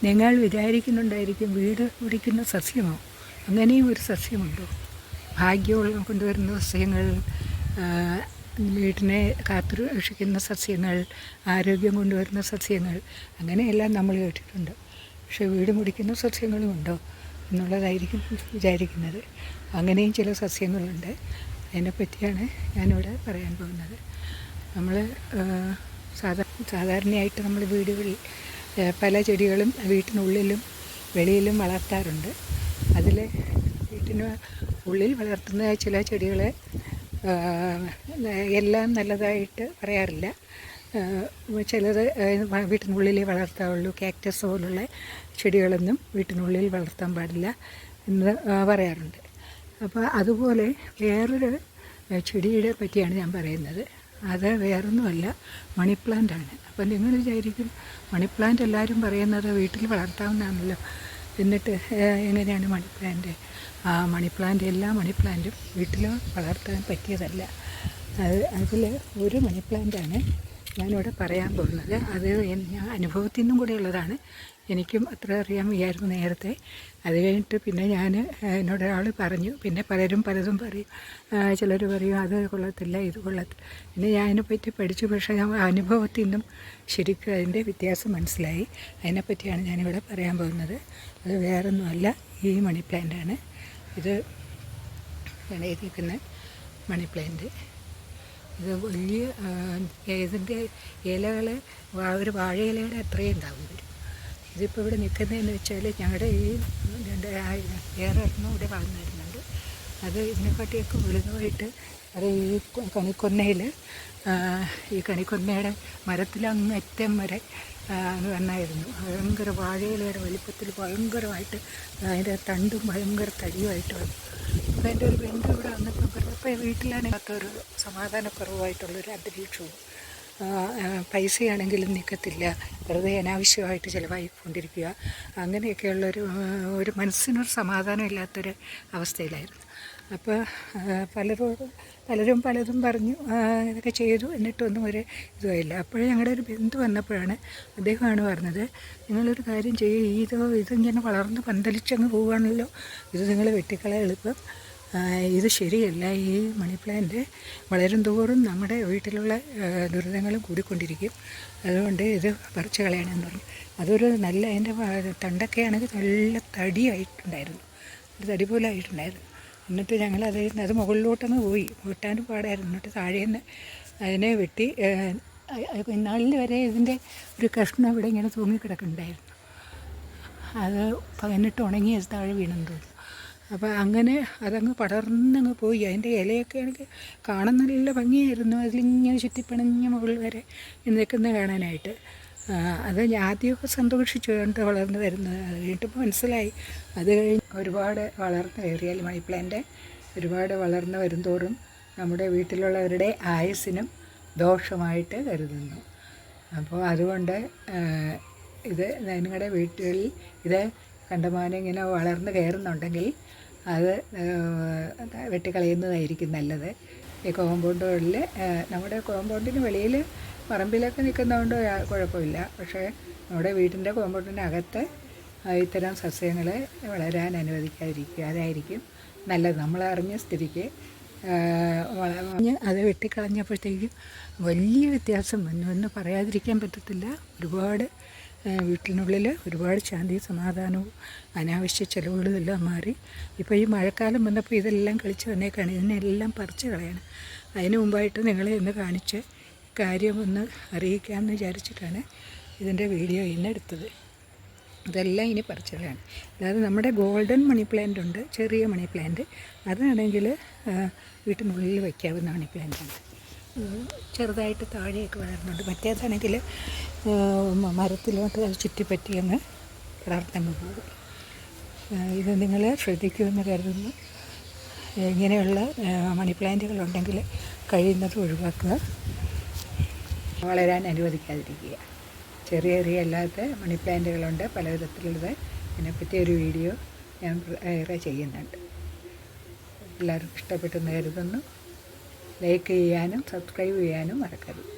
നിങ്ങൾ വിചാരിക്കുന്നുണ്ടായിരിക്കും വീട് പിടിക്കുന്ന സസ്യമോ, അങ്ങനെയും ഒരു സസ്യമുണ്ടോ? ഭാഗ്യമുള്ള കൊണ്ടുവരുന്ന സസ്യങ്ങൾ, വീട്ടിനെ കാത്തുരക്ഷിക്കുന്ന സസ്യങ്ങൾ, ആരോഗ്യം കൊണ്ടുവരുന്ന സസ്യങ്ങൾ, അങ്ങനെയെല്ലാം നമ്മൾ കേട്ടിട്ടുണ്ട്. പക്ഷേ വീട് മുടിക്കുന്ന സസ്യങ്ങളും ഉണ്ടോ എന്നുള്ളതായിരിക്കും വിചാരിക്കുന്നത്. അങ്ങനെയും ചില സസ്യങ്ങളുണ്ട്. അതിനെപ്പറ്റിയാണ് ഞാനിവിടെ പറയാൻ പോകുന്നത്. നമ്മൾ സാധാരണയായിട്ട് നമ്മൾ വീടുകളിൽ പല ചെടികളും വീട്ടിനുള്ളിലും വെളിയിലും വളർത്താറുണ്ട്. അതിൽ വീട്ടിന് ഉള്ളിൽ വളർത്തുന്ന ചില ചെടികളെ എല്ലാം നല്ലതായിട്ട് പറയാറില്ല. ചിലത് വീട്ടിനുള്ളിലേ വളർത്താവുള്ളൂ. കാക്ടസ് പോലുള്ള ചെടികളൊന്നും വീട്ടിനുള്ളിൽ വളർത്താൻ പാടില്ല എന്ന് പറയാറുണ്ട്. അപ്പോൾ അതുപോലെ വേറൊരു ചെടിയുടെ പറ്റിയാണ് ഞാൻ പറയുന്നത്. അത് വേറൊന്നുമല്ല, മണി പ്ലാന്റാണ്. അപ്പം നിങ്ങൾ വിചാരിക്കും മണി പ്ലാന്റ് എല്ലാവരും പറയുന്നത് വീട്ടിൽ വളർത്താവുന്നതാണല്ലോ, എന്നിട്ട് എങ്ങനെയാണ് മണി പ്ലാന്റ്? മണി പ്ലാന്റ്, എല്ലാ മണി പ്ലാന്റും വീട്ടിൽ വളർത്താൻ പറ്റിയതല്ല. അതിൽ ഒരു മണി പ്ലാന്റാണ് ഞാനിവിടെ പറയാൻ പോകുന്നത്. അത് ഞാൻ അനുഭവത്തിൽ നിന്നും കൂടെ ഉള്ളതാണ്. എനിക്കും അത്ര അറിയാൻ വയ്യായിരുന്നു നേരത്തെ. അത് കഴിഞ്ഞിട്ട് പിന്നെ എന്നോടൊരാൾ പറഞ്ഞു. പിന്നെ പലരും പലതും പറയും. ചിലർ പറയും അത് കൊള്ളത്തില്ല, ഇത് കൊള്ളത്തില്ല. പിന്നെ ഞാൻ അതിനെപ്പറ്റി പഠിച്ചു. പക്ഷേ ഞാൻ അനുഭവത്തിൽ നിന്നും ശരിക്കും അതിൻ്റെ വ്യത്യാസം മനസ്സിലായി. അതിനെപ്പറ്റിയാണ് ഞാനിവിടെ പറയാൻ പോകുന്നത്. അത് വേറൊന്നുമല്ല, ഈ മണി പ്ലാന്റാണ്. ഇത് എഴുതിയിരിക്കുന്ന മണി പ്ലാന്റ്. ഇത് വലിയ ഇതിൻ്റെ ഇലകൾ ഒരു വാഴയിലയുടെ അത്രയും ഉണ്ടാവും വരും. ഇതിപ്പോൾ ഇവിടെ നിൽക്കുന്നതെന്ന് വെച്ചാൽ ഞങ്ങളുടെ ഈ വേറെ ഒരെണ്ണം ഇവിടെ വളർന്നു വരുന്നുണ്ട്. അത് ഇതിനെക്കാട്ടിയൊക്കെ വലുതുമായിട്ട് അത് ഈ കണിക്കൊന്നയിൽ, ഈ കണിക്കൊന്നയുടെ മരത്തിലങ്ങ് അറ്റം വരെ വന്നായിരുന്നു. ഭയങ്കര വാഴയിലയുടെ വലിപ്പത്തിൽ ഭയങ്കരമായിട്ട് അതിൻ്റെ തണ്ടും ഭയങ്കര തടിയുമായിട്ട് വന്നു. അപ്പോൾ എൻ്റെ ഒരു ബന്ധു ഇവിടെ വന്നപ്പോൾ പറഞ്ഞപ്പോൾ വീട്ടിലാണെങ്കിലത്തൊരു സമാധാനക്കുറവായിട്ടുള്ളൊരു അന്തരീക്ഷവും, പൈസയാണെങ്കിലും നിൽക്കത്തില്ല, വെറുതെ അനാവശ്യമായിട്ട് ചിലവായിക്കൊണ്ടിരിക്കുക, അങ്ങനെയൊക്കെയുള്ളൊരു മനസ്സിനൊരു സമാധാനം ഇല്ലാത്തൊരു അവസ്ഥയിലായിരുന്നു. അപ്പോൾ പലരും പലതും പറഞ്ഞു, ഇതൊക്കെ ചെയ്തു, എന്നിട്ടൊന്നും ഒരു ഇതുമായില്ല. അപ്പോഴേ ഞങ്ങളുടെ ഒരു ബന്ധു വന്നപ്പോഴാണ് അദ്ദേഹമാണ് പറഞ്ഞത്, നിങ്ങളൊരു കാര്യം ചെയ്യുക, ഇതിങ്ങനെ വളർന്ന് പന്തലിച്ചങ്ങ് പോവുകയാണല്ലോ, ഇത് നിങ്ങൾ വെട്ടിക്കളയാൻ എളുപ്പം, ഇത് ശരിയല്ല. ഈ മണി പ്ലാന്റ് വളരും തോറും നമ്മുടെ വീട്ടിലുള്ള ദുരിതങ്ങളും കൂടിക്കൊണ്ടിരിക്കും. അതുകൊണ്ട് ഇത് പറിച്ച് കളയണമെന്ന് പറഞ്ഞു. അതൊരു നല്ല, അതിൻ്റെ തണ്ടൊക്കെ ആണെങ്കിൽ നല്ല തടിയായിട്ടുണ്ടായിരുന്നു, ഒരു തടി പോലെ ആയിട്ടുണ്ടായിരുന്നു. എന്നിട്ട് ഞങ്ങൾ അത് മുകളിലോട്ടങ്ങ് പോയി, വെട്ടാനും പാടായിരുന്നു. എന്നിട്ട് താഴേന്ന് അതിനെ വെട്ടി, ഇന്നാളിൽ വരെ ഇതിൻ്റെ ഒരു കഷ്ണം ഇവിടെ ഇങ്ങനെ തൂങ്ങിക്കിടക്കുന്നുണ്ടായിരുന്നു. അത് എന്നിട്ട് ഉണങ്ങി അത് താഴെ വീണെന്ന് തോന്നുന്നു. അപ്പോൾ അങ്ങനെ അതങ്ങ് പടർന്നങ്ങ് പോയി. അതിൻ്റെ ഇലയൊക്കെ ആണെങ്കിൽ കാണാൻ നല്ല ഭംഗിയായിരുന്നു. അതിലിങ്ങനെ ചുറ്റിപ്പിണഞ്ഞ മുകളിൽ വരെ നിൽക്കുന്ന കാണാനായിട്ട്. അത് ഞാൻ ആദ്യമൊക്കെ സന്തോഷിച്ചു കണ്ട് വളർന്നു വരുന്നത്. അത് കഴിഞ്ഞിട്ടിപ്പോൾ മനസ്സിലായി. അത് കഴിഞ്ഞ് ഒരുപാട് വളർന്നു കയറിയാൽ മണി പ്ലാന്റ് ഒരുപാട് വളർന്നു വരുംതോറും നമ്മുടെ വീട്ടിലുള്ളവരുടെ ആയുസ്സിനും ദോഷമായിട്ട് കരുതുന്നു. അപ്പോൾ അതുകൊണ്ട് ഇത് നിങ്ങളുടെ വീട്ടുകളിൽ ഇത് കണ്ടമാനം ഇങ്ങനെ വളർന്നു കയറുന്നുണ്ടെങ്കിൽ അത് വെട്ടിക്കളയുന്നതായിരിക്കും നല്ലത്. ഈ കോമ്പൗണ്ടുകളിൽ, നമ്മുടെ കോമ്പൗണ്ടിന് വെളിയിൽ പറമ്പിലൊക്കെ നിൽക്കുന്നതുകൊണ്ട് കുഴപ്പമില്ല. പക്ഷേ നമ്മുടെ വീട്ടിൻ്റെ കോമ്പൗണ്ടിനകത്ത് ഇത്തരം സസ്യങ്ങൾ വളരാൻ അനുവദിക്കാതിരിക്കുക, അതായിരിക്കും നല്ലത്. നമ്മളറിഞ്ഞ സ്ഥിതിക്ക് അത് വെട്ടിക്കളഞ്ഞപ്പോഴത്തേക്കും വലിയ വ്യത്യാസം വന്നു എന്ന് പറയാതിരിക്കാൻ പറ്റത്തില്ല. ഒരുപാട് വീട്ടിനുള്ളിൽ ഒരുപാട് ശാന്തി സമാധാനവും അനാവശ്യ ചിലവുകളും എല്ലാം മാറി. ഇപ്പോൾ ഈ മഴക്കാലം വന്നപ്പോൾ ഇതെല്ലാം കളിച്ച് വന്നേക്കാണ്. ഇതിനെല്ലാം പറിച്ച് കളയണം. അതിന് മുമ്പായിട്ട് നിങ്ങളെ ഒന്ന് കാണിച്ച് കാര്യം ഒന്ന് അറിയിക്കാമെന്ന് വിചാരിച്ചിട്ടാണ് ഇതിൻ്റെ വീഡിയോ ഇന്നെടുത്തത്. ഇതെല്ലാം ഇനി പറിച്ച് കളയാണ്. അതായത് നമ്മുടെ ഗോൾഡൻ മണി പ്ലാന്റ് ഉണ്ട്, ചെറിയ മണി പ്ലാന്റ്. അതാണെങ്കിൽ വീട്ടിനുള്ളിൽ വയ്ക്കാവുന്ന മണി പ്ലാന്റാണ്. ചെറുതായിട്ട് താഴെയൊക്കെ വളരുന്നുണ്ട്. മറ്റേതാണെങ്കിൽ മരത്തിലോട്ട് ചുറ്റിപ്പറ്റി അങ്ങ് വളർന്നങ്ങ് പോകും. ഇത് നിങ്ങൾ ശ്രദ്ധിക്കുമെന്ന് കരുതുന്നു. ഇങ്ങനെയുള്ള മണി പ്ലാന്റുകളുണ്ടെങ്കിൽ കഴിയുന്നത് ഒഴിവാക്കുക, വളരാൻ അനുവദിക്കാതിരിക്കുക. ചെറിയ ചെറിയ അല്ലാത്ത മണി പ്ലാന്റുകളുണ്ട് പലവിധത്തിലുള്ളത്. ഇതിനെപ്പറ്റി ഒരു വീഡിയോ ഞാൻ ഏറെ ചെയ്യുന്നുണ്ട്. എല്ലാവർക്കും ഇഷ്ടപ്പെട്ടെന്ന് കരുതുന്നു. ലൈക്ക് ചെയ്യാനും സബ്സ്ക്രൈബ് ചെയ്യാനും മറക്കരുത്.